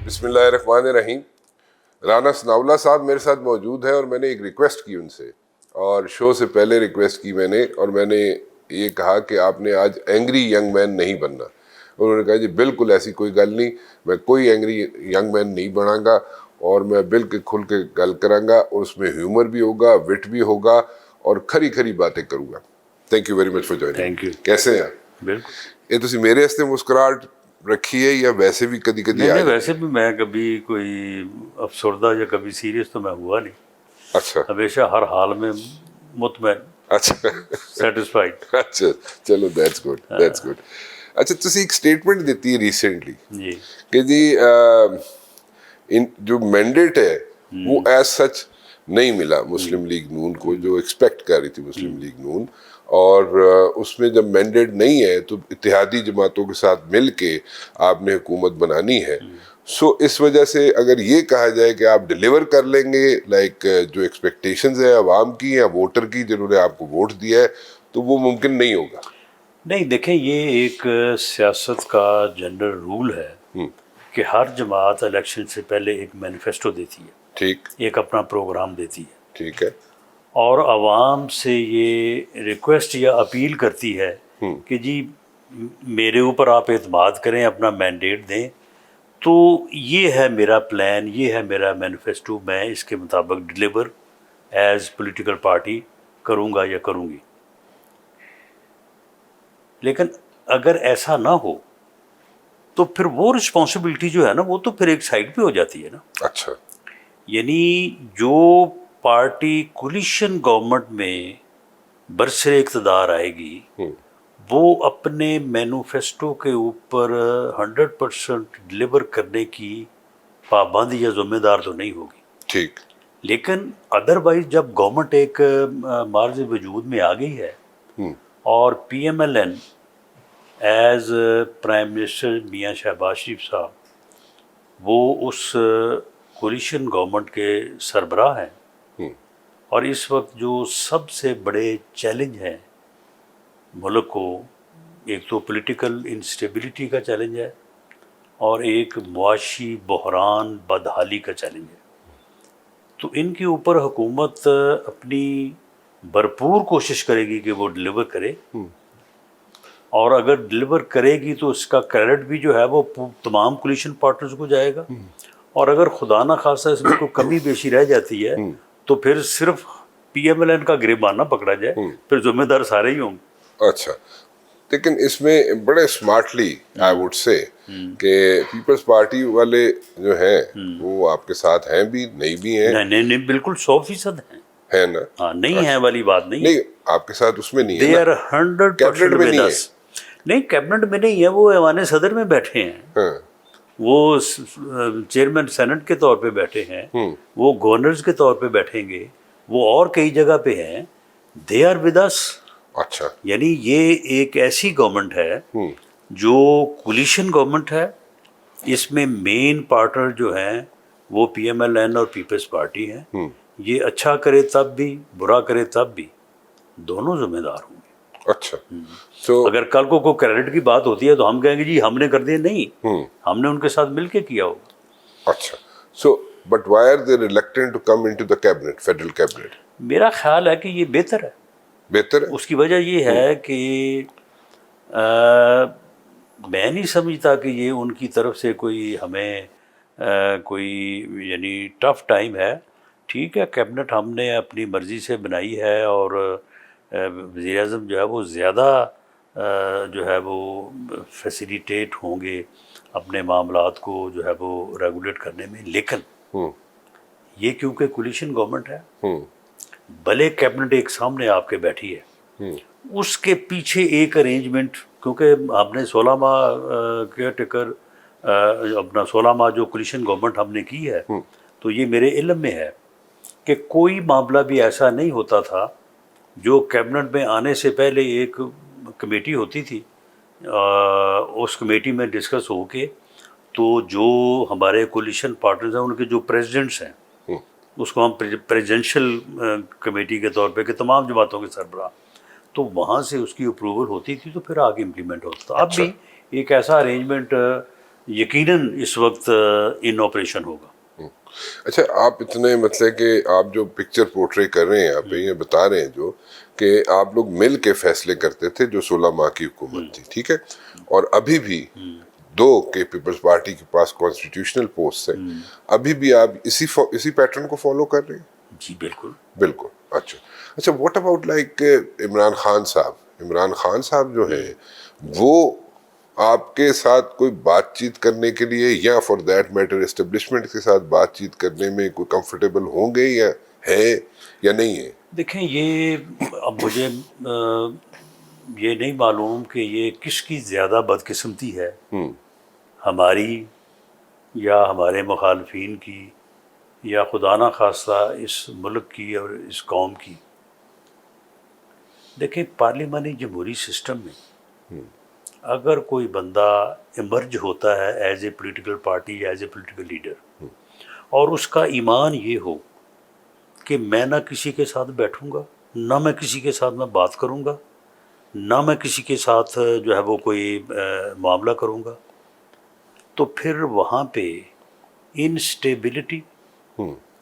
بسم اللہ الرحمن الرحیم. رانا ثناءاللہ صاحب میرے ساتھ موجود ہیں اور میں نے ایک ریکویسٹ کی ان سے، اور شو سے پہلے ریکویسٹ کی میں نے، اور میں نے یہ کہا کہ آپ نے آج اینگری ینگ مین نہیں بننا. انہوں نے کہا جی بالکل ایسی کوئی گل نہیں، میں کوئی اینگری ینگ مین نہیں بنا گا، اور میں بالکل کھل کے گل کراں گا، اور اس میں ہیومر بھی ہوگا، وٹ بھی ہوگا، اور کھری کھری باتیں کروں گا. Thank you very much for joining. Thank you. کیسے ہیں آپ؟ بالکل. یہ تسی میرے واسطے مسکراہٹ رکھی ہے یا ویسے بھی کدی کدی نہیں، ویسے بھی میں کبھی کوئی افسردہ یا کبھی سیریس تو میں ہوا نہیں. اچھا ہمیشہ ہر حال میں مطمئن، اچھا سیٹسفائیڈ. اچھا چلو دیٹس گڈ دیٹس گڈ. اچھا تسی ایک اسٹیٹمنٹ دیتی ہے ریسنٹلی جی. کہ جی جو مینڈیٹ ہے وہ ایز سچ نہیں ملا مسلم لیگ نون کو جو ایکسپیکٹ کر رہی تھی مسلم لیگ نون، اور اس میں جب مینڈیٹ نہیں ہے تو اتحادی جماعتوں کے ساتھ مل کے آپ نے حکومت بنانی ہے. سو اس وجہ سے اگر یہ کہا جائے کہ آپ ڈیلیور کر لیں گے لائک جو ایکسپیکٹیشنز ہیں عوام کی یا ووٹر کی جنہوں نے آپ کو ووٹ دیا ہے، تو وہ ممکن نہیں ہوگا. نہیں دیکھیں، یہ ایک سیاست کا جنرل رول ہے کہ ہر جماعت الیکشن سے پہلے ایک مینیفیسٹو دیتی ہے، ٹھیک ایک اپنا پروگرام دیتی ہے، ٹھیک ہے. اور عوام سے یہ ریکویسٹ یا اپیل کرتی ہے کہ جی میرے اوپر آپ اعتماد کریں، اپنا مینڈیٹ دیں، تو یہ ہے میرا پلان، یہ ہے میرا مینیفیسٹو، میں اس کے مطابق ڈلیور ایز پولیٹیکل پارٹی کروں گا یا کروں گی. لیکن اگر ایسا نہ ہو تو پھر وہ رسپانسبلٹی جو ہے نا وہ تو پھر ایک سائڈ پہ ہو جاتی ہے نا. اچھا یعنی جو پارٹی کولیشن گورنمنٹ میں برسر اقتدار آئے گی وہ اپنے مینوفیسٹو کے اوپر 100% ڈلیور کرنے کی پابند یا ذمہ دار تو نہیں ہوگی. ٹھیک. لیکن ادروائز جب گورنمنٹ ایک مارز وجود میں آ گئی ہے اور P M L N as prime minister Mian Shahbaz شریف صاحب وہ اس کولیشن گورنمنٹ کے سربراہ ہیں، اور اس وقت جو سب سے بڑے چیلنج ہیں ملک کو، ایک تو پولیٹیکل انسٹیبلٹی کا چیلنج ہے اور ایک معاشی بحران بدحالی کا چیلنج ہے، تو ان کے اوپر حکومت اپنی بھرپور کوشش کرے گی کہ وہ ڈلیور کرے، اور اگر ڈلیور کرے گی تو اس کا کریڈٹ بھی جو ہے وہ تمام کولیشن پارٹنرز کو جائے گا، اور اگر خدا نہ خاصہ اس میں کوئی کمی بیشی رہ جاتی ہے تو پھر صرف پی ایم ایل این کا گریبان نہ پکڑا جائے، پھر ذمہ دار سارے ہی ہوں گے. اچھا، لیکن اس میں بڑے اسمارٹلی آئی وڈ سے کہ پیپلز پارٹی والے جو ہیں وہ آپ کے ساتھ ہیں بھی، نہیں بھی ہیں. نہیں بالکل 100% ہیں. ہے نا؟ ہاں، نہیں ہے والی بات نہیں. نہیں آپ کے ساتھ اس میں نہیں ہے دے نا، آر 100% میں نہیں ہے. نہیں کیبنٹ میں نہیں ہے، وہ ایوان صدر میں بیٹھے ہیں، ہاں وہ چیئرمین سینٹ کے طور پہ بیٹھے ہیں، وہ گورنرز کے طور پہ بیٹھیں گے، وہ اور کئی جگہ پہ ہیں. They are with us. اچھا. یعنی یہ ایک ایسی گورنمنٹ ہے جو کولیشن گورنمنٹ ہے، اس میں مین پارٹنر جو ہیں وہ پی ایم ایل این اور پیپلز پارٹی ہیں. یہ اچھا کرے تب بھی، برا کرے تب بھی، دونوں ذمہ دار ہوں گے. اچھا. تو اگر کل کو کوئی کریڈٹ کی بات ہوتی ہے تو ہم کہیں گے جی ہم نے کر دیا، نہیں، ہم نے ان کے ساتھ مل کے کیا ہوگا. اچھا. So but why are they reluctant to come into the cabinet, federal cabinet? میرا خیال ہے کہ یہ بہتر ہے. بہتر ہے. اس کی وجہ یہ ہے کہ میں نہیں سمجھتا کہ یہ ان کی طرف سے کوئی ہمیں کوئی یعنی ٹف ٹائم ہے. ٹھیک ہے، کیبنٹ ہم نے اپنی مرضی سے بنائی ہے، اور وزیر اعظم جو ہے وہ زیادہ جو ہے وہ فیسیلیٹیٹ ہوں گے اپنے معاملات کو جو ہے وہ ریگولیٹ کرنے میں. لیکن یہ کیونکہ کولیشن گورنمنٹ ہے، بھلے کیبنٹ ایک سامنے آپ کے بیٹھی ہے، اس کے پیچھے ایک ارینجمنٹ، کیونکہ ہم نے 16 ماہ کیئر ٹیکر اپنا 16 ماہ جو کولیشن گورنمنٹ ہم نے کی ہے، تو یہ میرے علم میں ہے کہ کوئی معاملہ بھی ایسا نہیں ہوتا تھا جو کیبنٹ میں آنے سے پہلے ایک کمیٹی ہوتی تھی، اس کمیٹی میں ڈسکس ہو کے تو جو ہمارے کولیشن پارٹنرز ہیں ان کے جو پریزیڈنٹس ہیں، اس کو ہم پریزیڈنشل کمیٹی کے طور پہ کہ تمام جماعتوں کے سربراہ، تو وہاں سے اس کی اپروول ہوتی تھی تو پھر آگے امپلیمنٹ ہوتا تھا. اب بھی ایک ایسا ارینجمنٹ یقیناً اس وقت ان آپریشن ہوگا. اچھا آپ اتنے مطلب کہ آپ جو پکچر پورٹری کر رہے ہیں یہاں پہ یہ بتا رہے ہیں جو کہ آپ لوگ مل کے فیصلے کرتے تھے جو 16 ماہ کی حکومت تھی, ٹھیک ہے, اور ابھی بھی 2 کے پیپلز پارٹی کے پاس کانسٹیٹیوشنل پوسٹ ہیں, ابھی بھی آپ اسی پیٹرن کو فالو کر رہے ہیں؟ جی بالکل. بالکل. اچھا what about like Imran Khan صاحب جو ہے وہ آپ کے ساتھ کوئی بات چیت کرنے کے لیے یا فار دیٹ میٹر اسٹیبلشمنٹ کے ساتھ بات چیت کرنے میں کوئی کمفرٹیبل ہوں گے یا ہے یا نہیں ہے؟ دیکھیں یہ اب مجھے یہ نہیں معلوم کہ یہ کس کی زیادہ بدقسمتی ہے, ہماری یا ہمارے مخالفین کی یا خدا نہ خواستہ اس ملک کی اور اس قوم کی. دیکھیں پارلیمانی جمہوری سسٹم میں اگر کوئی بندہ ایمرج ہوتا ہے ایز اے پولیٹیکل پارٹی یا ایز اے پولیٹیکل لیڈر اور اس کا ایمان یہ ہو کہ میں نہ کسی کے ساتھ بیٹھوں گا, نہ میں کسی کے ساتھ میں بات کروں گا, نہ میں کسی کے ساتھ جو ہے وہ کوئی معاملہ کروں گا, تو پھر وہاں پہ انسٹیبلٹی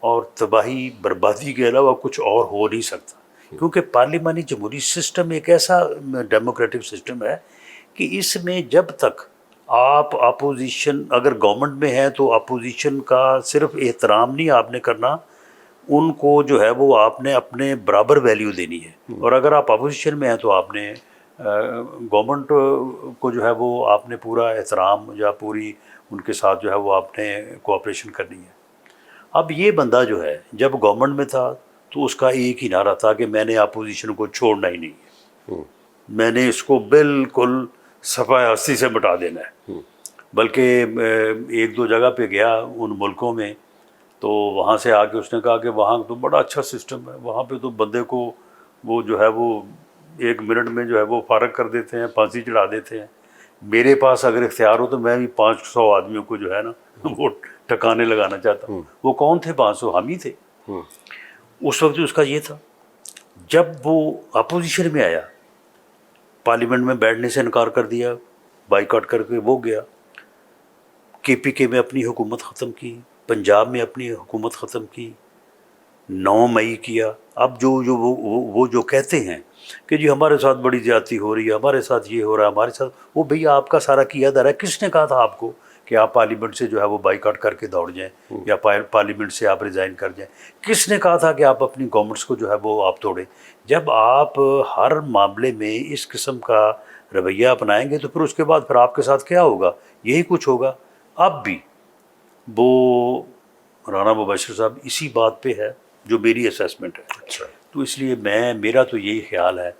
اور تباہی بربادی کے علاوہ کچھ اور ہو نہیں سکتا. کیونکہ پارلیمانی جمہوری سسٹم ایک ایسا ڈیموکریٹک سسٹم ہے کہ اس میں جب تک آپ اپوزیشن اگر گورنمنٹ میں ہے تو اپوزیشن کا صرف احترام نہیں آپ نے کرنا, ان کو جو ہے وہ آپ نے اپنے برابر ویلیو دینی ہے. اور اگر آپ اپوزیشن میں ہیں تو آپ نے گورنمنٹ کو جو ہے وہ آپ نے پورا احترام یا پوری ان کے ساتھ جو ہے وہ آپ نے کوآپریشن کرنی ہے. اب یہ بندہ جو ہے جب گورنمنٹ میں تھا تو اس کا ایک ہی نعرہ تھا کہ میں نے اپوزیشن کو چھوڑنا ہی نہیں ہے, میں نے اس کو بالکل صفحہ ہستی سے مٹا دینا ہے. بلکہ 1-2 جگہ پہ گیا ان ملکوں میں تو وہاں سے آ کے اس نے کہا کہ وہاں تو بڑا اچھا سسٹم ہے, وہاں پہ تو بندے کو وہ جو ہے وہ 1 منٹ میں جو ہے وہ فارغ کر دیتے ہیں, پھانسی چڑھا دیتے ہیں. میرے پاس اگر اختیار ہو تو میں بھی 500 آدمیوں کو جو ہے نا وہ ٹھکانے لگانا چاہتا ہوں. وہ کون تھے 500؟ ہم ہی تھے. اس وقت اس کا یہ تھا. جب وہ اپوزیشن میں آیا پارلیمنٹ میں بیٹھنے سے انکار کر دیا, بائیکاٹ کر کے وہ گیا, KPK میں اپنی حکومت ختم کی, پنجاب میں اپنی حکومت ختم کی, 9 مئی کیا. اب وہ جو کہتے ہیں کہ جی ہمارے ساتھ بڑی زیادتی ہو رہی ہے, ہمارے ساتھ یہ ہو رہا ہے, ہمارے ساتھ وہ, بھئی آپ کا سارا کیا دھرا ہے. کس نے کہا تھا آپ کو کہ آپ پارلیمنٹ سے جو ہے وہ بائیکاٹ کر کے دوڑ جائیں یا پارلیمنٹ سے آپ ریزائن کر جائیں؟ کس نے کہا تھا کہ آپ اپنی گورنمنٹس کو جو ہے وہ آپ توڑیں؟ جب آپ ہر معاملے میں اس قسم کا رویہ اپنائیں گے تو پھر اس کے بعد پھر آپ کے ساتھ کیا ہوگا؟ یہی کچھ ہوگا. اب بھی وہ رانا مبشر صاحب اسی بات پہ ہے جو میری اسیسمنٹ ہے. تو اس لیے میرا تو یہی خیال ہے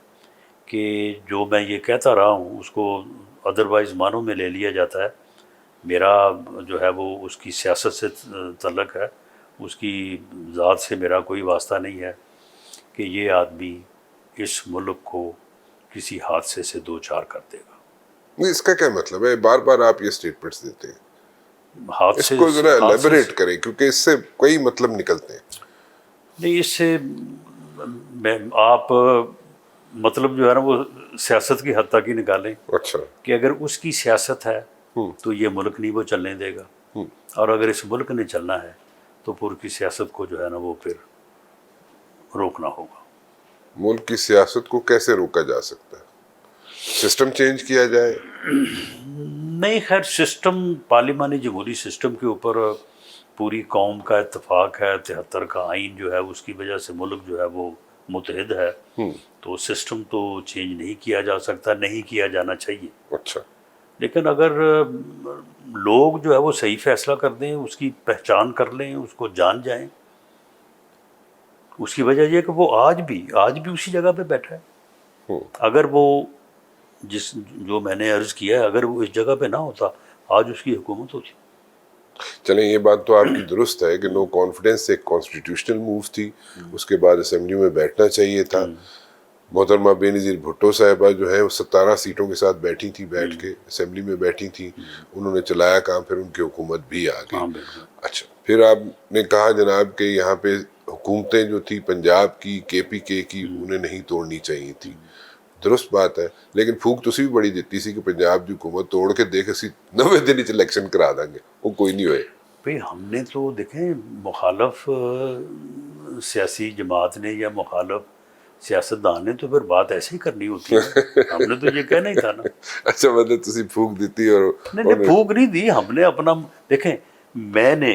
کہ جو میں یہ کہتا رہا ہوں اس کو ادروائز معنوں میں لے لیا جاتا ہے. میرا جو ہے وہ اس کی سیاست سے تعلق ہے, اس کی ذات سے میرا کوئی واسطہ نہیں ہے کہ یہ آدمی اس ملک کو کسی حادثے سے 2-4 کر دے گا. نہیں, اس کا کیا مطلب ہے؟ بار بار آپ یہ سٹیٹمنٹس دیتے ہیں, اس حادثے کو ذرا ایلیبریٹ کریں کیونکہ اس سے کئی مطلب نکلتے ہیں. نہیں, اس سے آپ مطلب جو ہے نا وہ سیاست کی حد تک ہی نکالیں. اچھا, کہ اگر اس کی سیاست ہے تو یہ ملک نہیں وہ چلنے دے گا, اور اگر اس ملک نے چلنا ہے تو پور کی سیاست کو جو ہے نا وہ پھر روکنا ہوگا. ملک کی سیاست کو کیسے روکا جا سکتا ہے؟ سسٹم چینج کیا جائے؟ نہیں, خیر سسٹم پارلیمانی جمہوری سسٹم کے اوپر پوری قوم کا اتفاق ہے. 73 کا آئین جو ہے اس کی وجہ سے ملک جو ہے وہ متحد ہے, تو سسٹم تو چینج نہیں کیا جا سکتا, نہیں کیا جانا چاہیے. اچھا, لیکن اگر لوگ جو ہے وہ صحیح فیصلہ کر دیں, اس کی پہچان کر لیں, اس کو جان جائیں, اس کی وجہ یہ کہ وہ آج بھی اسی جگہ پہ بیٹھا ہے. اگر وہ جو میں نے عرض کیا ہے اگر وہ اس جگہ پہ نہ ہوتا آج اس کی حکومت ہوتی. چلیں یہ بات تو آپ کی درست ہے کہ نو کانفیڈنس ایک کانسٹیٹیوشنل موو تھی, اس کے بعد اسمبلی میں بیٹھنا چاہیے تھا. محترمہ بے نظیر بھٹو صاحبہ جو ہے وہ 17 سیٹوں کے ساتھ بیٹھی تھی, بیٹھ کے اسمبلی میں بیٹھی تھی, انہوں نے چلایا کام, پھر ان کی حکومت بھی آ گئی. اچھا, پھر آپ نے کہا جناب کہ یہاں پہ حکومتیں جو تھی پنجاب کی KPK کی انہیں نہیں توڑنی چاہیے تھی. درست بات ہے، لیکن پھوک تسی بھی بڑی دیتی سی کہ پنجاب دی حکومت توڑ کے دیکھ اسی 90 دن وچ الیکشن کرا دیں گے، وہ کوئی نہیں ہوئے۔ بھئی ہم نے تو دیکھیں مخالف سیاسی جماعت نے یا مخالف سیاستدان نے تو پھر بات ایسے ہی کرنی ہوتی ہے، ہم نے تو یہ کہنا ہی تھا نا۔ اچھا مطلب تسی پھوک دیتی اور نہیں پھوک نہیں دی، ہم نے اپنا دیکھیں میں نے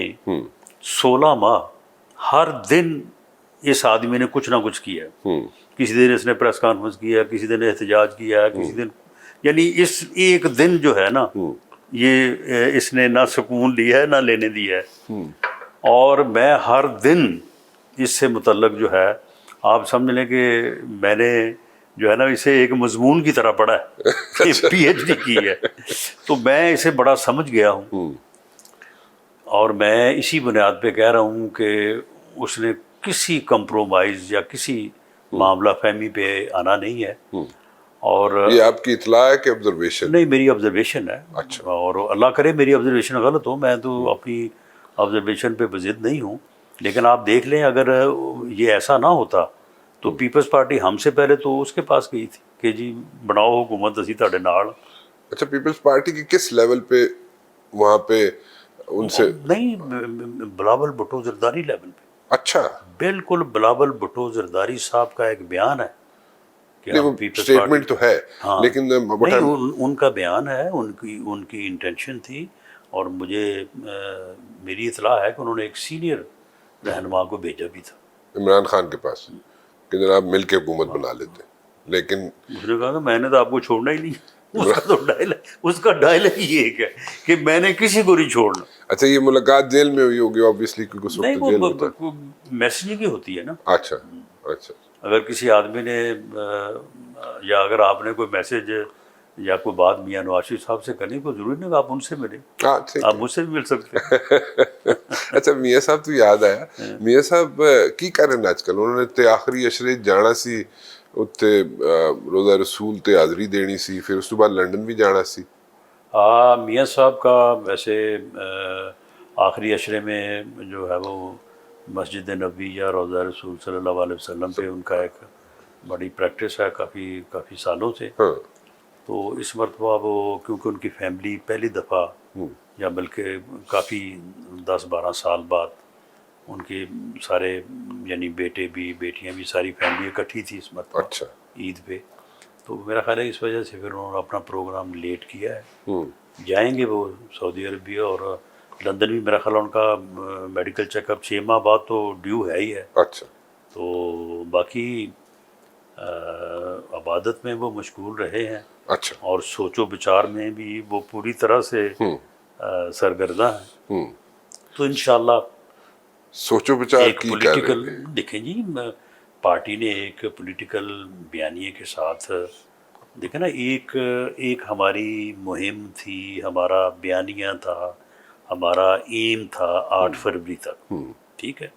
16 ماہ ہر دن اس آدمی نے کچھ نہ کچھ کیا ہے، کسی دن اس نے پریس کانفرنس کیا، کسی دن احتجاج کیا، کسی دن یعنی اس ایک دن جو ہے نا یہ اس نے نہ سکون لیا ہے نہ لینے دیا ہے، اور میں ہر دن اس سے متعلق جو ہے آپ سمجھ لیں کہ میں نے جو ہے نا اسے ایک مضمون کی طرح پڑھا ہے، پی ایچ ڈی کی ہے، تو میں اسے بڑا سمجھ گیا ہوں، اور میں اسی بنیاد پہ کہہ رہا ہوں کہ اس نے کسی کمپرومائز یا کسی معاملہ فہمی پہ آنا نہیں ہے۔ اور یہ آپ کی اطلاع ہے کہ آبزرویشن؟ نہیں میری آبزرویشن ہے، اور اللہ کرے میری آبزرویشن غلط ہو، میں تو اپنی آبزرویشن پہ بضد نہیں ہوں، لیکن آپ دیکھ لیں اگر یہ ایسا نہ ہوتا تو پیپلز پارٹی ہم سے پہلے تو اس کے پاس گئی تھی کہ جی بناؤ حکومت اسی تہاڈے نال۔ اچھا پیپلز پارٹی کی کس لیول پہ وہاں پہ ان سے؟ نہیں بلاول بھٹو زرداری لیول پہ، اچھا بالکل بلاول بھٹو زرداری صاحب کا ایک بیان ہے کہ نہیں، ہم وہ پیپلز اسٹیٹمنٹ تو ہے ہاں لیکن نہیں ان کا بیان ہے، ان کی انٹینشن تھی، اور مجھے میری اطلاع ہے کہ انہوں نے ایک سینئر رہنما کو بھیجا بھی تھا عمران خان کے پاس کہ جناب مل کے حکومت بنا لیتے، لیکن اس نے کہا کہ میں نے تو آپ کو چھوڑنا ہی نہیں، اس کا تو اس کا ڈائلاگ یہ ایک ہے کہ میں نے کسی کو نہیں چھوڑنا۔ اچھا یہ ملاقات جیل میں ہوئی ہوگی آبویسلی کیونکہ اس نہیں وقت جیل ہوتا ہے۔ وہ میسیجنگ ہی ہوتی ہے نا، اچھا اچھا اگر کسی آدمی نے یا اگر آپ نے کوئی میسج یا کوئی بات میاں نواز شریف صاحب سے کرنی تو ضروری نہیں کہ آپ ان سے ملیں، ہاں ٹھیک آپ مجھ سے بھی مل سکتے ہیں۔ اچھا میاں صاحب تو یاد آیا، میاں صاحب کی کرن آج کل؟ انہوں نے تے آخری اشرے جانا سی اتنے روزہ رسول تے حاضری دینی سی، پھر اس کے بعد لنڈن بھی جانا سی۔ میاں صاحب کا ویسے آخری عشرے میں جو ہے وہ مسجد نبوی یا روضہ رسول صلی اللہ علیہ وسلم پہ ان کا ایک بڑی پریکٹس ہے کافی سالوں سے، ہاں تو اس مرتبہ وہ کیونکہ ان کی فیملی پہلی دفعہ یا بلکہ کافی 10-12 سال بعد ان کے سارے یعنی بیٹے بھی بیٹیاں بھی ساری فیملی اکٹھی تھی اس مرتبہ اچھا عید پہ، تو میرا خیال ہے اس وجہ سے پھر انہوں نے اپنا پروگرام لیٹ کیا ہے، جائیں گے وہ سعودی عربیہ اور لندن بھی میرا خیال ہے ان کا میڈیکل چیک اپ 6 ماہ بعد تو ڈیو ہے ہی ہے، اچھا تو باقی عبادت میں وہ مشغول رہے ہیں اچھا اور سوچ و بچار میں بھی وہ پوری طرح سے سرگرداں ہیں، تو انشاءاللہ سوچو بچار ایک کی کر پولیٹیکل رہے ہیں؟ دیکھیں جی پارٹی نے ایک پولیٹیکل بیانیے کے ساتھ دیکھیں نا ایک ہماری مہم تھی، ہمارا بیانیہ تھا، ہمارا ایم تھا 8 فروری تک، ٹھیک ہے،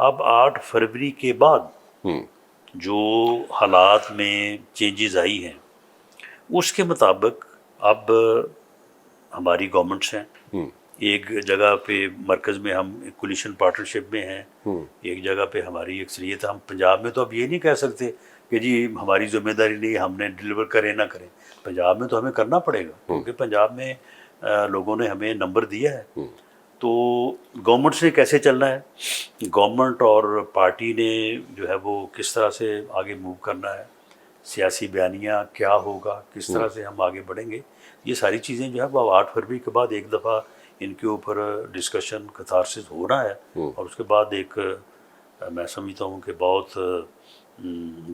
اب 8 فروری کے بعد جو حالات میں چینجز آئی ہیں اس کے مطابق اب ہماری گورنمنٹس ہیں، ایک جگہ پہ مرکز میں ہم کولیشن پارٹنرشپ میں ہیں، ایک جگہ پہ ہماری اکثریت، ہم پنجاب میں تو اب یہ نہیں کہہ سکتے کہ جی ہماری ذمہ داری نہیں ہم نے ڈلیور کریں نہ کریں، پنجاب میں تو ہمیں کرنا پڑے گا کیونکہ پنجاب میں لوگوں نے ہمیں نمبر دیا ہے، تو گورنمنٹس نے کیسے چلنا ہے، گورنمنٹ اور پارٹی نے جو ہے وہ کس طرح سے آگے موو کرنا ہے، سیاسی بیانیہ کیا ہوگا، کس طرح سے ہم آگے بڑھیں گے، یہ ساری چیزیں جو ہے وہ 8 فروری کے بعد ایک دفعہ ان کے اوپر ڈسکشن کتھارسس ہو رہا ہے، اور اس کے بعد ایک میں سمجھتا ہوں کہ بہت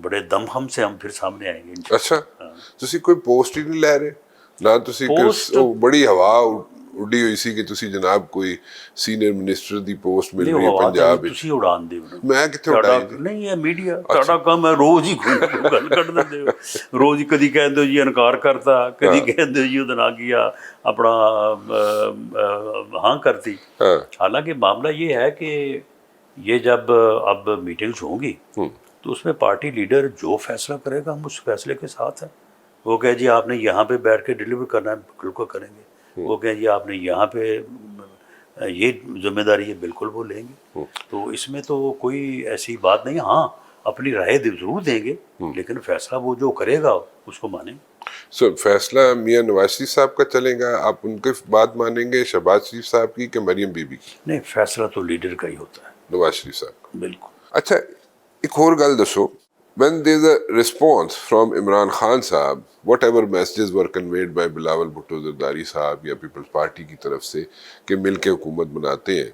بڑے دم خم سے ہم پھر سامنے آئیں گے انشاءاللہ۔ اچھا تسی کوئی پوسٹ ہی نہیں لے رہے نہ تسی پوسٹ بڑی ہوا اڈی ہوئی سی کہ تسی جناب کوئی سینئر منسٹر دی پوسٹ مل نہیں رہی ہے ہوا پنجاب تو تسی اڑان دے میں کتنے اڈائی دی؟ نہیں ہے میڈیا تہاڈا کام ہے روز ہی کوئی نہ کوئی گل کر دیندے ہو، روز ہی کدی کہندے ہو جی انکار کرتا، کدی کہندے ہو جی وہ نہ کیا اپنا ہاں کرتی، حالانکہ معاملہ یہ ہے کہ یہ جب اب میٹنگز ہوں گی تو اس میں پارٹی لیڈر جو فیصلہ کرے گا ہم اس فیصلے کے ساتھ ہیں، وہ کہے جی آپ نے یہاں پہ بیٹھ کے ڈیلیور کرنا ہے بالکل کریں گے، وہ کہیں جی آپ نے یہاں پہ یہ ذمہ داری ہے بالکل وہ لیں گے، تو اس میں تو کوئی ایسی بات نہیں، ہاں اپنی رائے ضرور دیں گے لیکن فیصلہ وہ جو کرے گا اس کو مانیں گے. سو فیصلہ میاں نواز شریف صاحب کا چلے گا, آپ ان کی بات مانیں گے, شہباز شریف صاحب کی کہ مریم بی بی کی؟ نہیں, فیصلہ تو لیڈر کا ہی ہوتا ہے. نواز شریف صاحب کا. بالکل. اچھا ایک اور گل دسو, when there is a response from Imran Khan صاحب, whatever messages were conveyed by Bilawal Bhutto Zardari صاحب یا پیپلز پارٹی کی طرف سے کہ مل کے حکومت بناتے ہیں,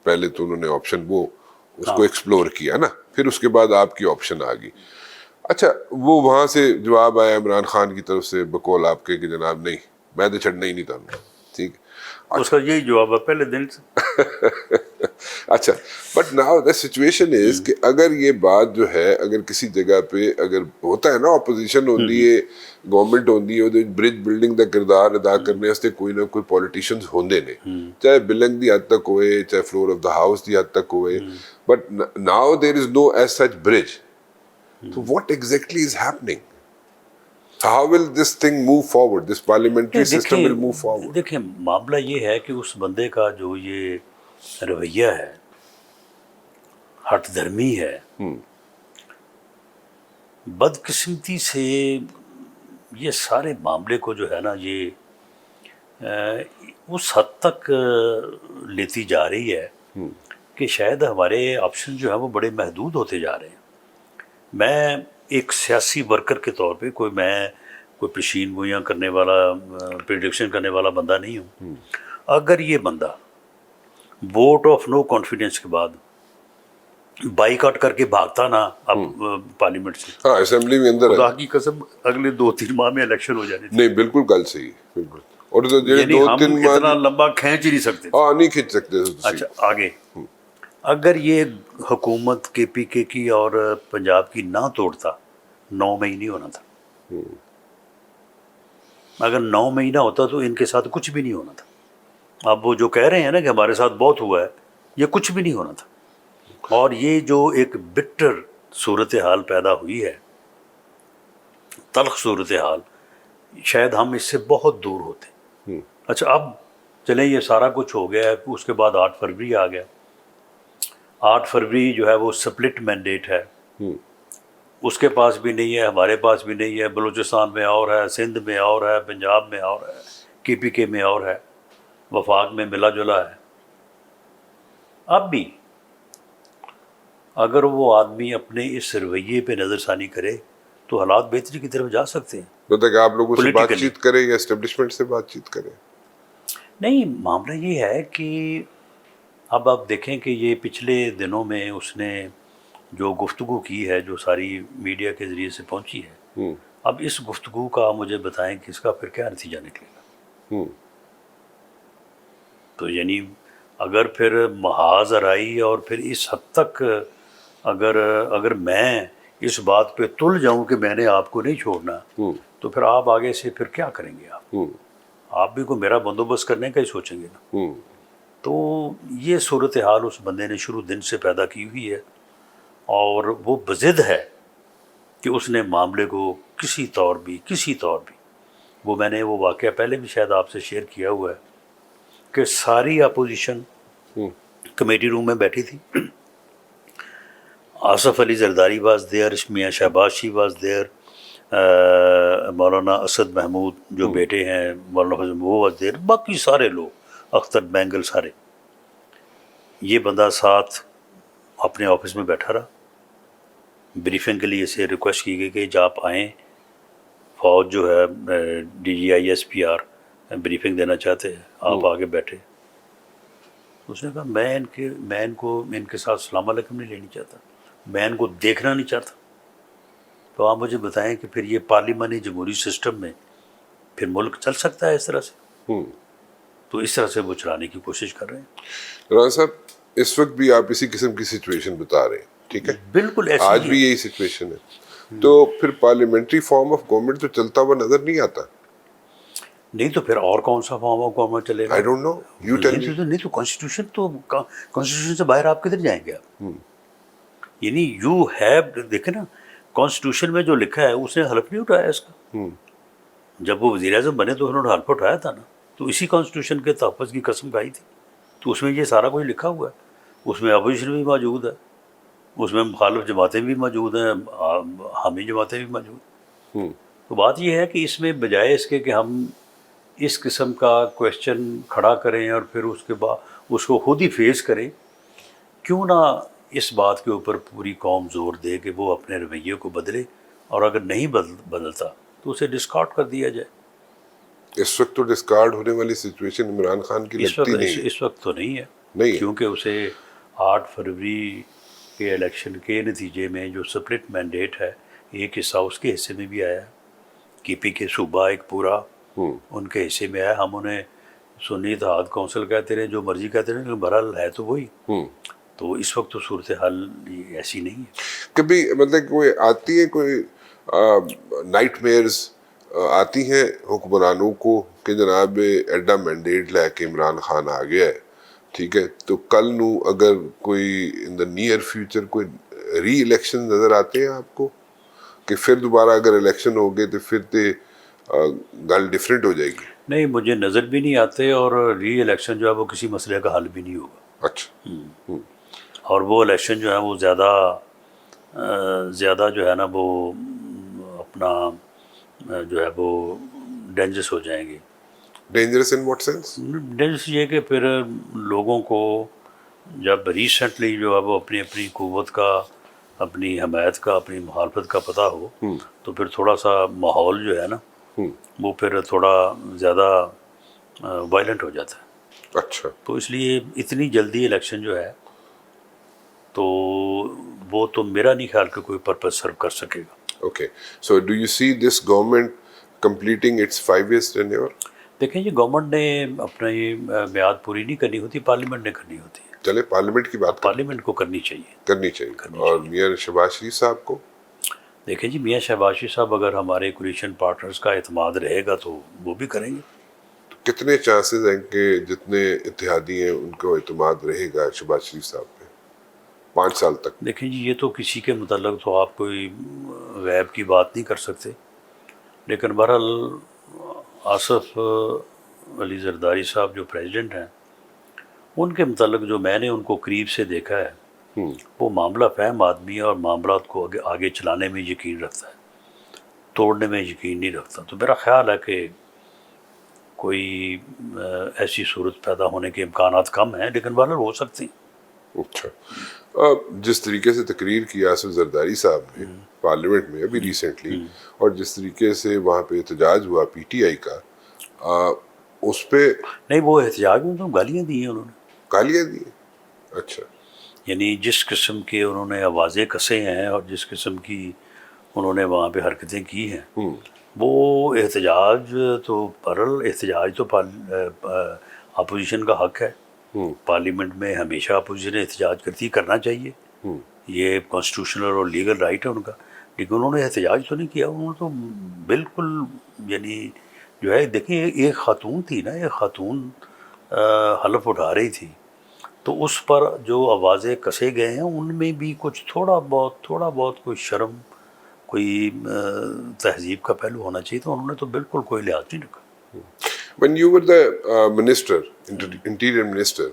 پہلے تو انہوں نے آپشن وہ اس کو ایکسپلور کیا نا, پھر اس کے بعد آپ کی آپشن آ گئی. اچھا وہ وہاں سے جواب آیا عمران خان کی طرف سے بقول آپ کے کہ جناب نہیں میں تو چھڑنا ہی نہیں تھا, ٹھیک. اس کا یہی جواب ہے پہلے دن سے. اچھا but now the situation is کہ اگر یہ بات جو ہے اگر کسی جگہ پہ اگر ہوتا ہے نا اپوزیشن ہوتی ہے, گورنمنٹ ہوتی ہے, برج بلڈنگ دا کردار ادا کرنے واسطے کوئی نہ کوئی پولیٹیشینز ہوندے نے, چاہے بلنگ دی حد تک ہوئے چاہے فلور آف دا ہاؤس دی حد تک ہوئے, but now there is no as such breach. So what exactly is happening? How will this thing move forward? This parliamentary system will move forward. دیکھیں معاملہ یہ ہے کہ اس بندے کا جو یہ رویہ ہے, ہٹ دھرمی ہے, بدقسمتی سے یہ سارے معاملے کو جو ہے نا یہ اس حد تک لیتی جا رہی ہے کہ شاید ہمارے آپشن جو ہیں وہ بڑے محدود ہوتے جا رہے ہیں. میں ایک سیاسی ورکر کے طور پہ کوئی پیشین گوئیاں کرنے والا, پریڈکشن کرنے والا بندہ نہیں ہوں. اگر یہ بندہ ووٹ آف نو کانفیڈنس کے بعد بائیک آؤٹ کر کے بھاگتا نا اب پارلیمنٹ سے, ہاں اسمبلی میں اندر خدا کی قسم اگلے 2-3 ماہ میں الیکشن ہو جانے تھے. نہیں بالکل گل صحیح, بالکل. اور یعنی ہم اتنا لمبا کھینچ ہی نہیں سکتے. ہاں نہیں کھینچ سکتے. اچھا آگے اگر یہ حکومت کے پی کے کی اور پنجاب کی نہ توڑتا 9 مئی نہیں ہونا تھا. اگر 9 مئی نہ ہوتا تو ان کے ساتھ کچھ بھی نہیں ہونا تھا. اب وہ جو کہہ رہے ہیں نا کہ ہمارے ساتھ بہت ہوا ہے, یہ کچھ بھی نہیں ہونا تھا. اور یہ جو ایک بٹر صورتحال پیدا ہوئی ہے, تلخ صورتحال, شاید ہم اس سے بہت دور ہوتے. اچھا اب چلیں یہ سارا کچھ ہو گیا ہے, اس کے بعد 8 فروری آ گیا. 8 فروری جو ہے وہ سپلٹ مینڈیٹ ہے, اس کے پاس بھی نہیں ہے, ہمارے پاس بھی نہیں ہے. بلوچستان میں اور ہے, سندھ میں اور ہے, پنجاب میں اور ہے, کے پی کے میں اور ہے, وفاق میں ملا جلا ہے. اب بھی اگر وہ آدمی اپنے اس رویے پہ نظر ثانی کرے تو حالات بہتری کی طرف جا سکتے ہیں. مطلب کہ آپ لوگوں سے بات چیت کریں یا اسٹیبلشمنٹ سے بات چیت کریں؟ نہیں, معاملہ یہ ہے کہ اب آپ دیکھیں کہ یہ پچھلے دنوں میں اس نے جو گفتگو کی ہے جو ساری میڈیا کے ذریعے سے پہنچی ہے, اب اس گفتگو کا مجھے بتائیں کہ اس کا پھر کیا نتیجہ نکلے گا. تو یعنی اگر پھر محاذ آرائی اور پھر اس حد تک اگر میں اس بات پہ تل جاؤں کہ میں نے آپ کو نہیں چھوڑنا, تو پھر آپ آگے سے پھر کیا کریں گے؟ آپ بھی کوئی میرا بندوبست کرنے کا ہی سوچیں گے نا. تو یہ صورتحال اس بندے نے شروع دن سے پیدا کی ہوئی ہے, اور وہ بضد ہے کہ اس نے معاملے کو کسی طور بھی وہ میں نے وہ واقعہ پہلے بھی شاید آپ سے شیئر کیا ہوا ہے کہ ساری اپوزیشن کمیٹی روم میں بیٹھی تھی. آصف علی زرداری واز دیئر, میاں شہباز شریف واز دیئر, مولانا اسد محمود جو بیٹے ہیں مولانا فضل وہ واز دیئر, باقی سارے لوگ, اختر بینگل, سارے. یہ بندہ ساتھ اپنے آفس میں بیٹھا رہا. بریفنگ کے لیے اسے ریکویسٹ کی گئی کہ جب آپ آئیں, فوج جو ہے D G I S P R briefing دینا چاہتے ہیں, آپ آگے بیٹھے. اس نے کہا میں ان کے ساتھ السلام علیکم نہیں لینی چاہتا, میں ان کو دیکھنا نہیں چاہتا. تو آپ مجھے بتائیں کہ پھر یہ پارلیمانی جمہوری سسٹم میں پھر ملک چل سکتا ہے اس طرح سے؟ تو اس طرح سے وہ چلانے کی کوشش کر رہے ہیں. رانا صاحب اس وقت بھی آپ اسی قسم کی سچویشن بتا رہے ہیں, ٹھیک ہے, بالکل ایسی آج بھی یہی سچویشن ہے. تو پھر پارلیمنٹری فارم آف گورنمنٹ تو چلتا ہوا نظر نہیں آتا. نہیں تو پھر اور کون سا فارم آف گورنمنٹ چلے گا؟ I don't know, you tell me. نہیں تو کانسٹیٹیوشن سے باہر آپ کدھر جائیں گے آپ؟ یعنی یو ہیو, دیکھیں نا کانسٹیٹیوشن میں جو لکھا ہے اس نے حلف نہیں اٹھایا اس کا. جب وہ وزیر اعظم بنے تو انہوں نے حلف اٹھایا تھا نا, تو اسی کانسٹیٹیوشن کے تحفظ کی قسم کھائی تھی. تو اس میں یہ سارا کچھ لکھا ہوا ہے, اس میں اپوزیشن بھی موجود ہے, اس میں مخالف جماعتیں بھی موجود ہیں، حامی جماعتیں بھی موجود ہیں۔ ہوں، تو بات یہ ہے کہ اس میں بجائے اس کے کہ ہم اس قسم کا کویشچن کھڑا کریں اور پھر اس کے بعد اس کو خود ہی فیس کریں، کیوں نہ اس بات کے اوپر پوری قوم زور دے کہ وہ اپنے رویے کو بدلے، اور اگر نہیں بدلتا تو اسے ڈسکارڈ کر دیا جائے۔ اس وقت تو ڈسکارڈ ہونے والی سچویشن عمران خان کی اس لگتی وقت نہیں ہے۔ اس وقت تو نہیں ہے، نہیں ہے۔ کیونکہ اسے 8 فروری کے الیکشن کے نتیجے میں جو سپلٹ مینڈیٹ ہے، ایک حصہ اس کے حصے میں بھی آیا ہے، کے پی کے صوبہ ایک پورا ان کے حصے میں آیا۔ ہم انہیں سنی اتحاد کونسل کہتے رہے، جو مرضی کہتے رہے، لیکن بہرحال ہے تو وہی۔ تو اس وقت تو صورتحال ایسی نہیں ہے۔ کبھی مطلب کوئی آتی ہے، کوئی نائٹ میئرز آتی ہیں حکمرانوں کو کہ جناب ایڈا مینڈیٹ لے کے عمران خان آ گیا ہے، ٹھیک ہے، تو کل نو اگر کوئی ان دا نیئر فیوچر کوئی ری الیکشن نظر آتے ہیں آپ کو کہ پھر دوبارہ اگر الیکشن ہو گئے تو پھر تے گل ڈفرینٹ ہو جائے گی؟ نہیں، مجھے نظر بھی نہیں آتے، اور ری الیکشن جو ہے وہ کسی مسئلے کا حل بھی نہیں ہوگا۔ اچھا، اور وہ الیکشن جو ہے وہ زیادہ جو ہے نا وہ اپنا جو ہے وہ ڈینجرس ہو جائیں گے۔ Dangerous in what sense? Dangerous یہ کہ پھر لوگوں کو جب ریسنٹلی جو ہے وہ اپنی قوت کا، اپنی حمایت کا، اپنی مخالفت کا پتہ ہو، تو پھر تھوڑا سا ماحول جو ہے نا وہ پھر تھوڑا زیادہ وائلنٹ ہو جاتا ہے۔ اچھا، تو اس لیے اتنی جلدی الیکشن جو ہے تو وہ تو میرا نہیں خیال کہ کوئی پرپز سرو کر سکے گا۔ Okay, so do you see this government completing its 5 years tenure? دیکھیں جی، گورنمنٹ نے اپنی میعاد پوری نہیں کرنی ہوتی، پارلیمنٹ نے کرنی ہوتی ہے۔ چلے پارلیمنٹ کی بات پارلیمنٹ کو کرنی چاہیے۔ کرنی چاہیے، اور میاں شہباز شریف صاحب کو؟ دیکھیں جی، میاں شہباز شریف صاحب اگر ہمارے کولیشن پارٹنرز کا اعتماد رہے گا تو وہ بھی کریں گے۔ کتنے چانسز ہیں کہ جتنے اتحادی ہیں ان کو اعتماد رہے گا شہباز شریف صاحب پہ 5 سال تک؟ دیکھیں جی، یہ تو کسی کے متعلق تو آپ کوئی غیب کی بات نہیں کر سکتے، لیکن بہرحال آصف علی زرداری صاحب جو پریزیڈنٹ ہیں، ان کے متعلق جو میں نے ان کو قریب سے دیکھا ہے، وہ معاملہ فہم آدمی ہے اور معاملات کو آگے چلانے میں یقین رکھتا ہے، توڑنے میں یقین نہیں رکھتا۔ تو میرا خیال ہے کہ کوئی ایسی صورت پیدا ہونے کے امکانات کم ہیں، لیکن بہرحال ہو سکتی ہیں۔ اچھا، جس طریقے سے تقریر کی آصف زرداری صاحب نے پارلیمنٹ میں ابھی ریسنٹلی، اور جس طریقے سے وہاں پہ احتجاج ہوا پی ٹی آئی کا، اس پہ نہیں، وہ احتجاج میں تو گالیاں دی ہیں انہوں نے، گالیاں دی؟ اچھا، یعنی جس قسم کے انہوں نے آوازیں کسے ہیں اور جس قسم کی انہوں نے وہاں پہ حرکتیں کی ہیں، وہ احتجاج تو احتجاج تو اپوزیشن کا حق ہے۔ پارلیمنٹ میں ہمیشہ اپوزیشن احتجاج کرنا چاہیے، یہ کانسٹیٹیوشنل اور لیگل رائٹ ہے ان کا، لیکن انہوں نے احتجاج تو نہیں کیا۔ انہوں نے تو بالکل یعنی جو ہے، دیکھیں ایک خاتون تھی نا، ایک خاتون حلف اٹھا رہی تھی، تو اس پر جو آوازیں کسے گئے ہیں ان میں بھی کچھ تھوڑا بہت کوئی شرم، کوئی تہذیب کا پہلو ہونا چاہیے، تو انہوں نے تو بالکل کوئی لحاظ نہیں رکھا۔ when you were the minister, interior minister,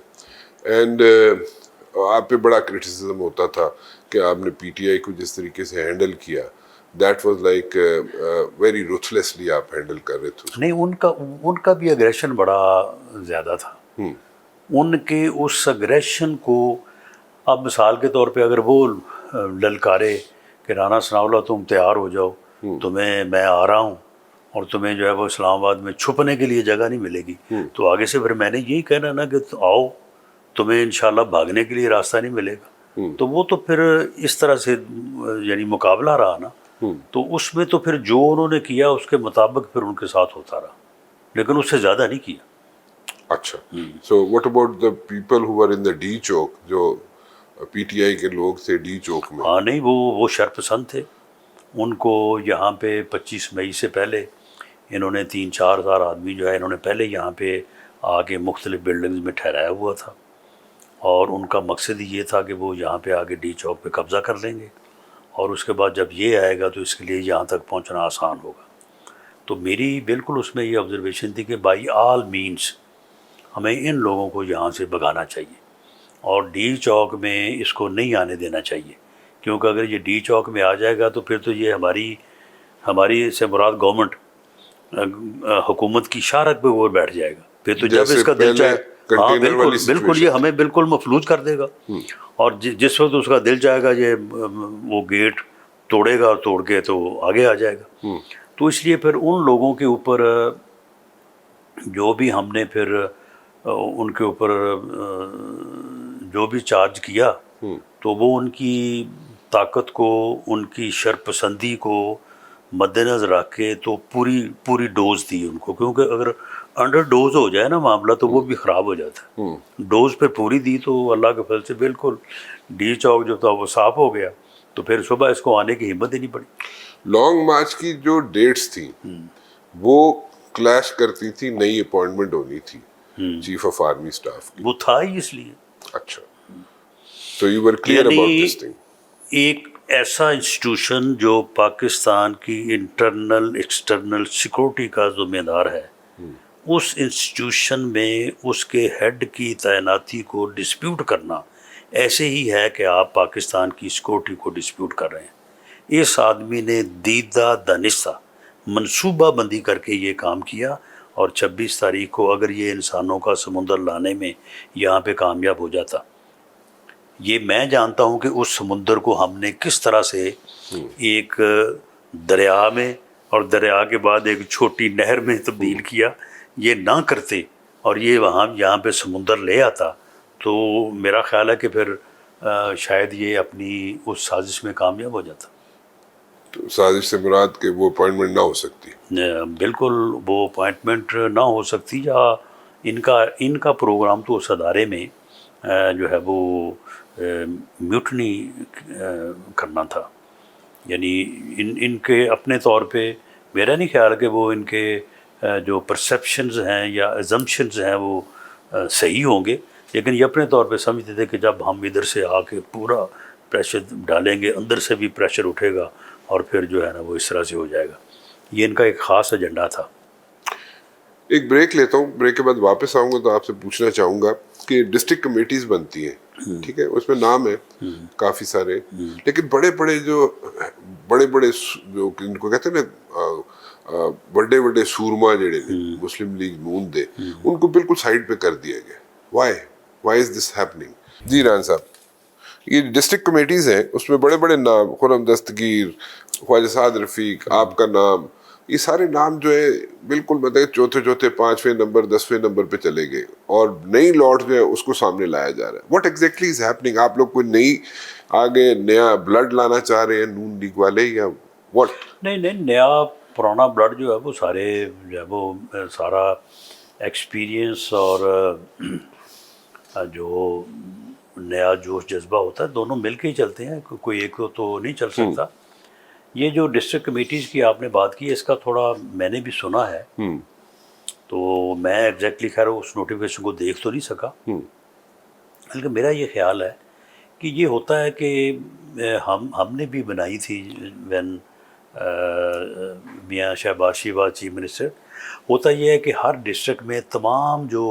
and آپ پہ بڑا کرٹیسزم ہوتا تھا کہ آپ نے پی ٹی آئی کو جس طریقے سے ہینڈل کیا، دیٹ واز لائک ویری روتھلیسلی آپ ہینڈل کر رہے تھے۔ نہیں، ان کا بھی اگریشن بڑا زیادہ تھا۔ ان کے اس اگریشن کو اب مثال کے طور پہ اگر وہ للکارے کہ رانا ثناء اللہ تم تیار ہو جاؤ، میں آ رہا ہوں، اور تمہیں جو ہے وہ اسلام آباد میں چھپنے کے لیے جگہ نہیں ملے گی، تو آگے سے پھر میں نے یہی کہنا نا کہ آؤ، تمہیں انشاءاللہ بھاگنے کے لیے راستہ نہیں ملے گا۔ تو وہ تو پھر اس طرح سے یعنی مقابلہ رہا نا، تو اس میں تو پھر جو انہوں نے کیا اس کے مطابق پھر ان کے ساتھ ہوتا رہا، لیکن اس سے زیادہ نہیں کیا۔ اچھا، so what about the people who are in the D Chowk, جو پی ٹی آئی کے لوگ تھے ڈی چوک میں؟ ہاں، نہیں، وہ شرپسند تھے۔ ان کو یہاں پہ 25 مئی سے پہلے انہوں نے 3-4 ہزار آدمی جو ہے انہوں نے پہلے یہاں پہ آ کے مختلف بلڈنگز میں ٹھہرایا ہوا تھا، اور ان کا مقصد یہ تھا کہ وہ یہاں پہ آگے ڈی چوک پہ قبضہ کر لیں گے، اور اس کے بعد جب یہ آئے گا تو اس کے لیے یہاں تک پہنچنا آسان ہوگا۔ تو میری بالکل اس میں یہ آبزرویشن تھی کہ بائی آل مینس ہمیں ان لوگوں کو یہاں سے بھگانا چاہیے، اور ڈی چوک میں اس کو نہیں آنے دینا چاہیے، کیونکہ اگر یہ ڈی چوک میں آ جائے گا تو پھر تو یہ ہماری سے مراد گورنمنٹ حکومت کی شارت پہ وہ بیٹھ جائے گا. پھر تو جب اس کا دل چاہے, ہاں بالکل بالکل, یہ ہمیں بالکل مفلوج کر دے گا. اور جس وقت اس کا دل چاہے گا یہ وہ گیٹ توڑے گا, اور توڑ کے تو آگے آ جائے گا. تو اس لیے پھر ان لوگوں کے اوپر جو بھی ہم نے پھر ان کے اوپر جو بھی چارج کیا تو وہ ان کی طاقت کو, ان کی شرپسندی کو مد نظر رکھ کے تو پوری ڈوز دی ان کو, کیونکہ اگر انڈر ڈوز ہو جائے نا معاملہ تو وہ بھی خراب ہو جاتا ہے. ڈوز پہ پوری دی تو اللہ کے فضل سے بالکل ڈی چوک جو تھا وہ صاف ہو گیا. تو پھر صبح اس کو آنے کی ہمت ہی نہیں پڑی. لانگ مارچ کی جو ڈیٹس تھیں وہ کلیش کرتی تھی, نئی اپوائنٹمنٹ ہونی تھی چیف آف آرمی اسٹاف کی. وہ تھا ہی اس لیے. اچھا, تو you were clear about this thing. ایک ایسا انسٹیٹیوشن جو پاکستان کی انٹرنل ایکسٹرنل سیکورٹی کا ذمہ دار ہے, اس انسٹیٹیوشن میں اس کے ہیڈ کی تعیناتی کو ڈسپیوٹ کرنا ایسے ہی ہے کہ آپ پاکستان کی سیکورٹی کو ڈسپیوٹ کر رہے ہیں. اس آدمی نے دیدہ دانستہ منصوبہ بندی کر کے یہ کام کیا, اور 26 تاریخ کو اگر یہ انسانوں کا سمندر لانے میں یہاں پہ کامیاب ہو جاتا, یہ میں جانتا ہوں کہ اس سمندر کو ہم نے کس طرح سے ایک دریا میں اور دریا کے بعد ایک چھوٹی نہر میں تبدیل کیا. یہ نہ کرتے اور یہ یہاں پہ سمندر لے آتا تو میرا خیال ہے کہ پھر شاید یہ اپنی اس سازش میں کامیاب ہو جاتا. تو سازش سے مراد کہ وہ اپوائنٹمنٹ نہ ہو سکتی. بالکل وہ اپوائنٹمنٹ نہ ہو سکتی, یا ان کا پروگرام تو اس ادارے میں جو ہے وہ میوٹنی کرنا تھا. یعنی ان کے اپنے طور پہ میرا نہیں خیال کہ وہ ان کے جو پرسیپشنز ہیں یا ازمپشنز ہیں وہ صحیح ہوں گے, لیکن یہ اپنے طور پہ سمجھتے تھے کہ جب ہم ادھر سے آ کے پورا پریشر ڈالیں گے, اندر سے بھی پریشر اٹھے گا, اور پھر جو ہے نا وہ اس طرح سے ہو جائے گا. یہ ان کا ایک خاص ایجنڈا تھا. ایک بریک لیتا ہوں, بریک کے بعد واپس آؤں گا تو آپ سے پوچھنا چاہوں گا کہ ڈسٹرکٹ کمیٹیز بنتی ہیں, ٹھیک ہے, اس میں نام ہے کافی سارے, لیکن بڑے بڑے جو ان کو کہتے ہیں نا بڑے سورما جڑے مسلم لیگ نون دے, ان کو بالکل سائڈ پہ کر دیا گیا. Y is this happening? جی ران صاحب, یہ ڈسٹرکٹ کمیٹیز ہیں, اس میں بڑے بڑے نام, خرم دستگیر, خواجہ سعد رفیق, آپ کا نام, یہ سارے نام جو ہے بالکل مطلب چوتھے 5ویں نمبر 10ویں نمبر پہ چلے گئے, اور نئی لاٹ جو ہے اس کو سامنے لایا جا رہا ہے. What exactly is happening? آپ لوگ کوئی نئی آگے نیا بلڈ لانا چاہ رہے ہیں نون لیگ والے, یا واٹ؟ نہیں, نیا پرانا بلڈ جو ہے وہ سارے جو ہے وہ سارا ایکسپیرینس اور جو نیا جوش جذبہ ہوتا ہے دونوں مل کے ہی چلتے ہیں, کوئی ایک تو نہیں چل سکتا. یہ جو ڈسٹرکٹ کمیٹیز کی آپ نے بات کی, اس کا تھوڑا میں نے بھی سنا ہے, تو میں ایگزیکٹلی خیر اس نوٹیفیکیشن کو دیکھ تو نہیں سکا, بلکہ میرا یہ خیال ہے کہ یہ ہوتا ہے کہ ہم نے بھی بنائی تھی وین میاں شہباز شریف چیف منسٹر. ہوتا یہ ہے کہ ہر ڈسٹرکٹ میں تمام جو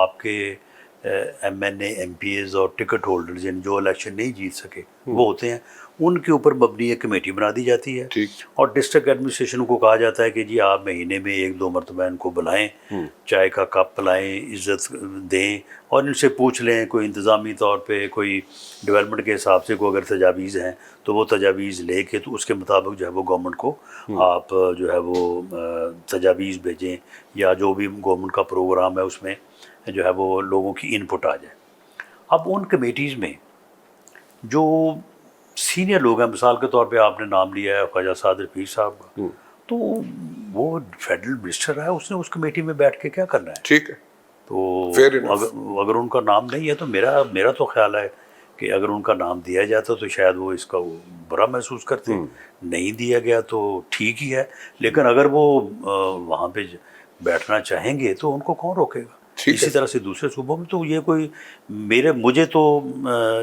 آپ کے ایم این اے, ایم پی ایز اور ٹکٹ ہولڈرز یعنی جو الیکشن نہیں جیت سکے وہ ہوتے ہیں, ان کے اوپر مبنی ایک کمیٹی بنا دی جاتی ہے, اور ڈسٹرکٹ ایڈمنسٹریشن کو کہا جاتا ہے کہ جی آپ مہینے میں 1-2 مرتبہ ان کو بلائیں, چائے کا کپ پلائیں, عزت دیں, اور ان سے پوچھ لیں کوئی انتظامی طور پہ کوئی ڈیولپمنٹ کے حساب سے کوئی اگر تجاویز ہیں تو وہ تجاویز لے کے تو اس کے مطابق جو ہے وہ گورنمنٹ کو آپ جو ہے وہ تجاویز بھیجیں, یا جو بھی گورنمنٹ کا پروگرام ہے اس میں جو ہے وہ لوگوں کی ان پٹ آ جائے. اب ان کمیٹیز میں جو سینئر لوگ ہیں, مثال کے طور پہ آپ نے نام لیا ہے خواجہ سعد رفیق صاحب کا, تو وہ فیڈرل منسٹر ہے, اس نے اس کمیٹی میں بیٹھ کے کیا کرنا ہے؟ ٹھیک ہے, تو اگر ان کا نام نہیں ہے تو میرا تو خیال ہے کہ اگر ان کا نام دیا جاتا تو شاید وہ اس کا برا محسوس کرتے. نہیں دیا گیا تو ٹھیک ہی ہے, لیکن اگر وہ وہاں پہ بیٹھنا چاہیں گے تو ان کو کون روکے گا؟ اسی طرح سے دوسرے صوبوں میں تو یہ کوئی مجھے تو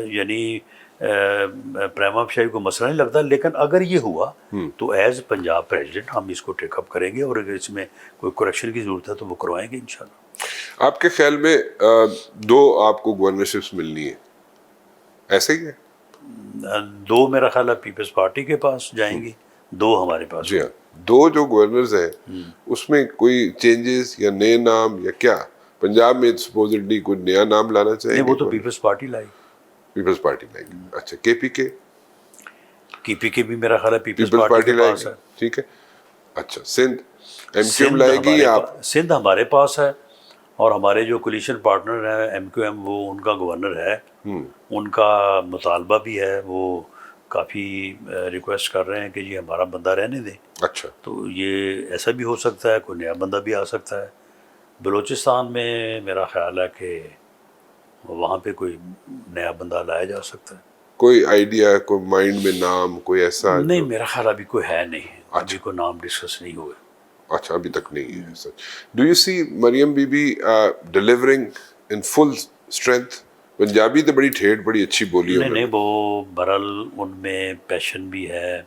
یعنی پریما فشائی کو مسئلہ نہیں لگتا, لیکن اگر یہ ہوا تو ایز پنجاب پریزیڈنٹ ہم اس کو ٹیک اپ کریں گے, اور اگر اس میں کوئی کریکشن کی ضرورت ہے تو وہ کروائیں گے انشاءاللہ. آپ کے خیال میں 2 آپ کو گورنرشپس ملنی ہے, ایسے ہی ہے؟ دو میرا خیال ہے پیپلز پارٹی کے پاس جائیں گی, دو ہمارے پاس. جی ہاں, دو جو گورنرز ہیں اس میں کوئی چینجز یا نئے نام یا کیا؟ پنجاب میں سپوزڈلی کوئی نیا نام لانا چاہیں نہیں, گے؟ وہ تو پیپلز پارٹی لائی. پیپلز پارٹی لائے گی. اچھا, کے پی کے بھی میرا خیال ہے پیپلز پیپلز پارٹی پارٹی کے لائے پاس گی, ہے. ٹھیک ہے. اچھا, سندھ ایم کیو ایم لائے گی یا آپ؟ سندھ ہمارے پاس ہے, اور ہمارے جو کولیشن پارٹنر ہیں ایم کیو ایم, وہ ان کا گورنر ہے, ان کا مطالبہ بھی ہے, وہ کافی ریکویسٹ کر رہے ہیں کہ جی ہمارا بندہ رہنے دیں. اچھا, تو یہ ایسا بھی ہو سکتا ہے, کوئی نیا بندہ بھی آ سکتا ہے. بلوچستان میں میرا خیال ہے کہ وہاں پہ کوئی نیا بندہ لایا جا سکتا ہے. کوئی آئیڈیا, کوئی مائنڈ میں نام کوئی ایسا نہیں, جو؟ میرا خیال ابھی کوئی ہے نہیں, ابھی کوئی نام ڈسکس نہیں ہوئے. اچھا, ابھی تک نہیں ہے سچ. ڈو یو سی مریم بی بی delivering in full strength? Punjabi تو بڑی ٹھیٹھ, بڑی اچھی بولی ہے. نہیں, وہ برحال ان میں پیشن بھی ہے,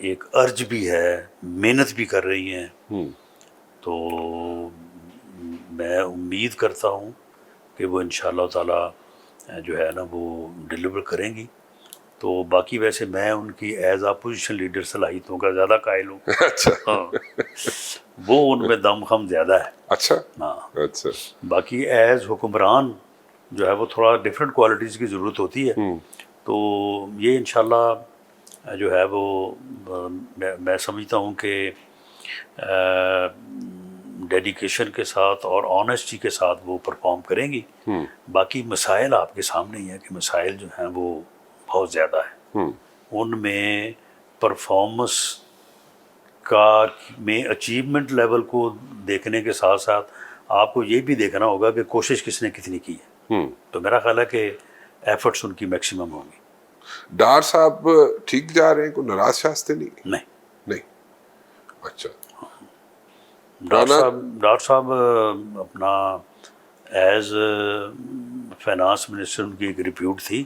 ایک ارج بھی ہے, محنت بھی کر رہی ہیں. تو میں امید کرتا ہوں کہ وہ انشاءاللہ تعالی جو ہے نا وہ ڈیلیور کریں گی. تو باقی ویسے میں ان کی ایز اپوزیشن لیڈر صلاحیتوں کا زیادہ قائل ہوں. اچھا, ہاں, وہ ان میں دم خم زیادہ ہے. اچھا, ہاں, اچھا. باقی ایز حکمران جو ہے وہ تھوڑا ڈفرینٹ کوالٹیز کی ضرورت ہوتی ہے. تو یہ انشاءاللہ جو ہے وہ میں سمجھتا ہوں کہ ڈیڈیکیشن کے ساتھ اور آنیسٹی کے ساتھ وہ پرفارم کریں گی. باقی مسائل آپ کے سامنے ہی ہیں کہ مسائل جو ہیں وہ بہت زیادہ ہیں. ان میں پرفارمنس کا میں اچیومنٹ لیول کو دیکھنے کے ساتھ ساتھ آپ کو یہ بھی دیکھنا ہوگا کہ کوشش کس نے کتنی کی ہے. تو میرا خیال ہے کہ ایفرٹس ان کی میکسیمم ہوں گی. ڈار صاحب ٹھیک جا رہے ہیں, کوئی ناراض شاستہ نہیں؟ نہیں. اچھا, ڈاکٹر صاحب اپنا ایز فائنانس منسٹر ان کی ایک ریپیوٹ تھی.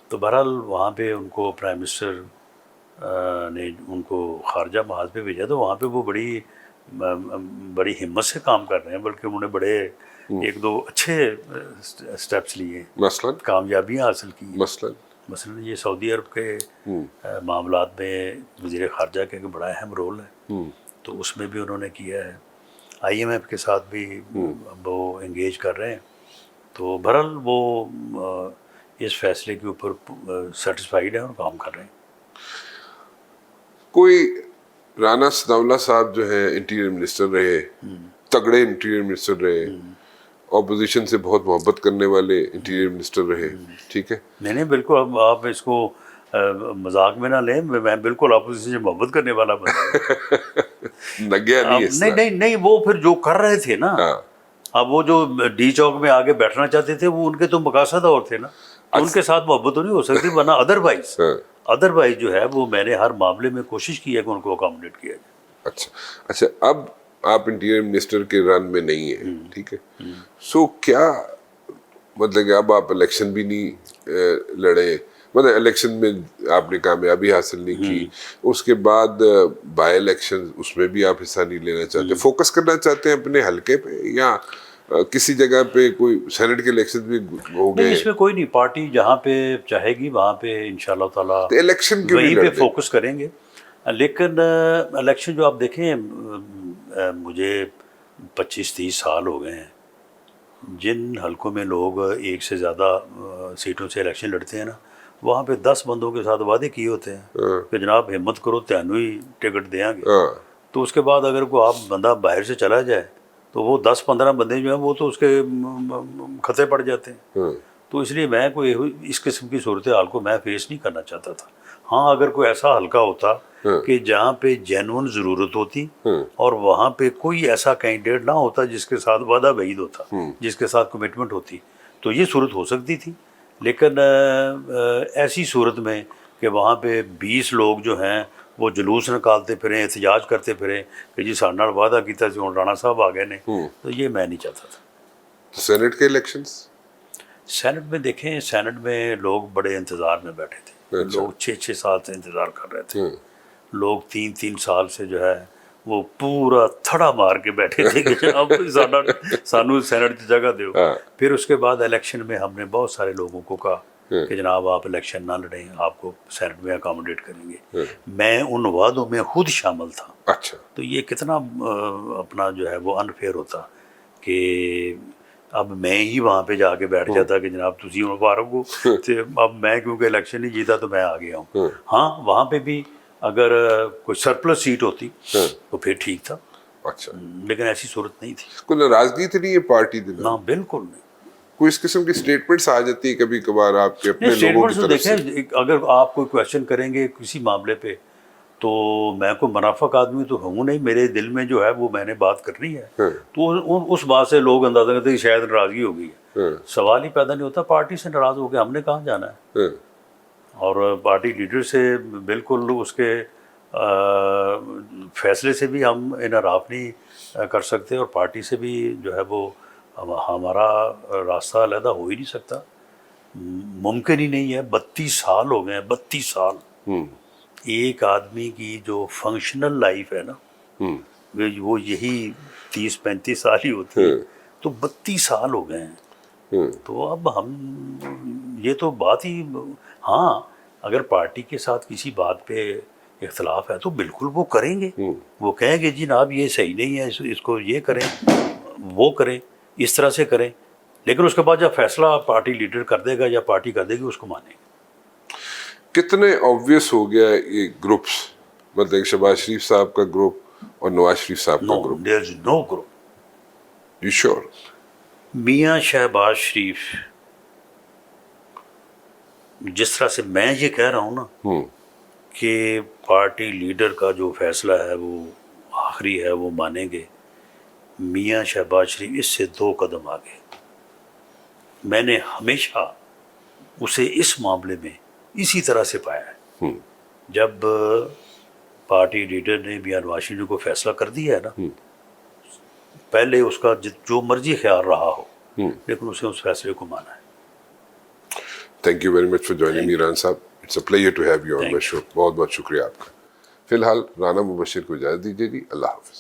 تو بہرحال وہاں پہ ان کو پرائم منسٹر نے ان کو خارجہ محاذ پہ بھیجا, تو وہاں پہ وہ بڑی ہمت سے کام کر رہے ہیں, بلکہ انہوں نے بڑے ایک دو اچھے اسٹیپس لیے, مثلاً کامیابیاں حاصل کی. مثلاً یہ سعودی عرب کے معاملات میں وزیر خارجہ کا ایک بڑا اہم رول ہے, تو اس میں بھی انہوں نے کیا ہے. آئی ایم ایف کے ساتھ بھی وہ انگیج کر رہے ہیں. تو بہرحال وہ اس فیصلے کے اوپر سیٹسفائیڈ ہیں اور کام کر رہے ہیں. کوئی رانا ثناءاللہ صاحب جو ہے انٹیریئر منسٹر رہے, تگڑے انٹیریئر منسٹر رہے, اپوزیشن سے بہت محبت کرنے والے انٹیریئر منسٹر رہے, ٹھیک ہے. نہیں, بالکل. اب آپ اس کو مذاق میں نہ لیں, میں بالکل اپوزیشن سے محبت کرنے والا بندہ لگیا نہیں. نہیں, وہ پھر جو کر رہے تھے نا, اب وہ جو ڈی چوک میں آگے بیٹھنا چاہتے تھے, وہ ان کے تو مقاصد اور تھے نا, تو ان کے ساتھ محبت تو نہیں ہو سکتی, ورنہ ادروائز جو ہے وہ میں نے ہر معاملے میں کوشش کی ہے کہ ان کو اکاموڈیٹ کیا جائے. اچھا, اب آپ انٹیریئر منسٹر کے رن میں نہیں ہیں, ٹھیک ہے. سو کیا مطلب کہ اب آپ الیکشن بھی نہیں لڑے, مطلب الیکشن میں آپ نے کامیابی حاصل نہیں کی, اس کے بعد بائی الیکشن اس میں بھی آپ حصہ نہیں لینا چاہتے, فوکس کرنا چاہتے ہیں اپنے حلقے پہ, یا کسی جگہ پہ کوئی سینٹ کے الیکشن بھی ہو گئے؟ اس میں کوئی نہیں, پارٹی جہاں پہ چاہے گی وہاں پہ انشاءاللہ تعالیٰ الیکشن وہیں پہ فوکس کریں گے. لیکن الیکشن جو آپ دیکھیں, مجھے 25-30 سال ہو گئے ہیں, جن حلقوں میں لوگ ایک سے زیادہ سیٹوں سے الیکشن لڑتے ہیں نا, وہاں پہ 10 بندوں کے ساتھ وعدے کیے ہوتے ہیں کہ جناب ہمت کرو تینوں ہی ٹکٹ دیں گے. تو اس کے بعد اگر کوئی آپ بندہ باہر سے چلا جائے تو وہ 10-15 بندے جو ہیں وہ تو اس کے خطے پڑ جاتے ہیں. تو اس لیے میں کوئی اس قسم کی صورتحال کو میں فیس نہیں کرنا چاہتا تھا. ہاں, اگر کوئی ایسا حلقہ ہوتا کہ جہاں پہ جینون ضرورت ہوتی اور وہاں پہ کوئی ایسا کینڈیڈیٹ نہ ہوتا جس کے ساتھ وعدہ بعید ہوتا, جس کے ساتھ کمٹمنٹ ہوتی, تو یہ صورت ہو سکتی تھی. لیکن ایسی صورت میں کہ وہاں پہ 20 لوگ جو ہیں وہ جلوس نکالتے پھریں, احتجاج کرتے پھریں کہ جی سارے نال وعدہ کیتا سی ہن رانا صاحب آ گئے نے, تو یہ میں نہیں چاہتا تھا. سینٹ کے الیکشنز, سینٹ میں دیکھیں, سینٹ میں لوگ بڑے انتظار میں بیٹھے تھے, لوگ 6-6 سال سے انتظار کر رہے تھے, لوگ 3-3 سال سے جو ہے وہ پورا تھڑا مار کے بیٹھے تھے کہ جناب سانو سینٹ کی جگہ دیو. پھر اس کے بعد الیکشن میں ہم نے بہت سارے لوگوں کو کہا کہ جناب آپ الیکشن نہ لڑیں، آپ کو سینٹ میں اکاموڈیٹ کریں گے، میں ان وعدوں میں خود شامل تھا. اچھا. تو یہ کتنا اپنا جو ہے وہ انفیئر ہوتا کہ اب میں ہی وہاں پہ جا کے بیٹھ جاتا کہ جناب تسی مبارک ہو، اب میں کیونکہ الیکشن نہیں جیتا تو میں آ گیا ہوں. ہاں وہاں پہ بھی اگر کوئی سرپلس سیٹ ہوتی تو پھر ٹھیک تھا، اچھا. لیکن ایسی صورت نہیں تھی. کوئی ناراضگی تو نہیں ہے پارٹی دن؟ نہ بالکل نہیں. کوئی اس قسم کی اسٹیٹمنٹس آ جاتی ہے کبھی کبھار آپ کے اپنے لوگوں کی طرف سے؟ دیکھیں اگر آپ کوئی کویشچن کریں گے کسی معاملے پہ تو میں کوئی منافق آدمی تو ہوں نہیں، میرے دل میں جو ہے وہ میں نے بات کرنی ہے، تو اس بات سے لوگ اندازہ کرتے ہیں کہ شاید ناراضگی ہو گئی ہے. سوال ہی پیدا نہیں ہوتا پارٹی سے ناراض ہو کے ہم نے کہاں جانا ہے. اور پارٹی لیڈر سے بالکل اس کے فیصلے سے بھی ہم انحراف نہیں کر سکتے، اور پارٹی سے بھی جو ہے وہ ہمارا راستہ علیحدہ ہو ہی نہیں سکتا، ممکن ہی نہیں ہے. 32 سال ہو گئے ہیں، 32 سال. ایک آدمی کی جو فنکشنل لائف ہے نا وہ یہی 30-35 سال ہی ہوتی ہے، تو 32 سال ہو گئے ہیں. تو اب ہم یہ تو بات ہی، ہاں اگر پارٹی کے ساتھ کسی بات پہ اختلاف ہے تو بالکل وہ کریں گے، وہ کہیں گے جناب یہ صحیح نہیں ہے، اس کو یہ کریں، وہ کریں، اس طرح سے کریں، لیکن اس کے بعد جب فیصلہ پارٹی لیڈر کر دے گا یا پارٹی کر دے گی اس کو مانیں گے. کتنے آبویس ہو گیا یہ گروپس، مطلب شہباز شریف صاحب کا گروپ اور نواز شریف صاحب کا گروپ؟ There is no group. You sure? Mian Shahbaz شریف جس طرح سے میں یہ کہہ رہا ہوں نا کہ پارٹی لیڈر کا جو فیصلہ ہے وہ آخری ہے، وہ مانیں گے، میاں شہباز شریف اس سے 2 قدم آگے. میں نے ہمیشہ اسے اس معاملے میں اسی طرح سے پایا ہے. جب پارٹی لیڈر نے میاں نواز شریف کو فیصلہ کر دیا ہے نا، پہلے اس کا جو مرضی خیال رہا ہو لیکن اسے اس فیصلے کو مانا ہے. Thank you very much for joining me ران صاحب. It's a pleasure to have you on my show. بہت بہت شکریہ آپ کا. فی الحال رانا مبشر کو اجازت دیجیے جی. اللہ حافظ.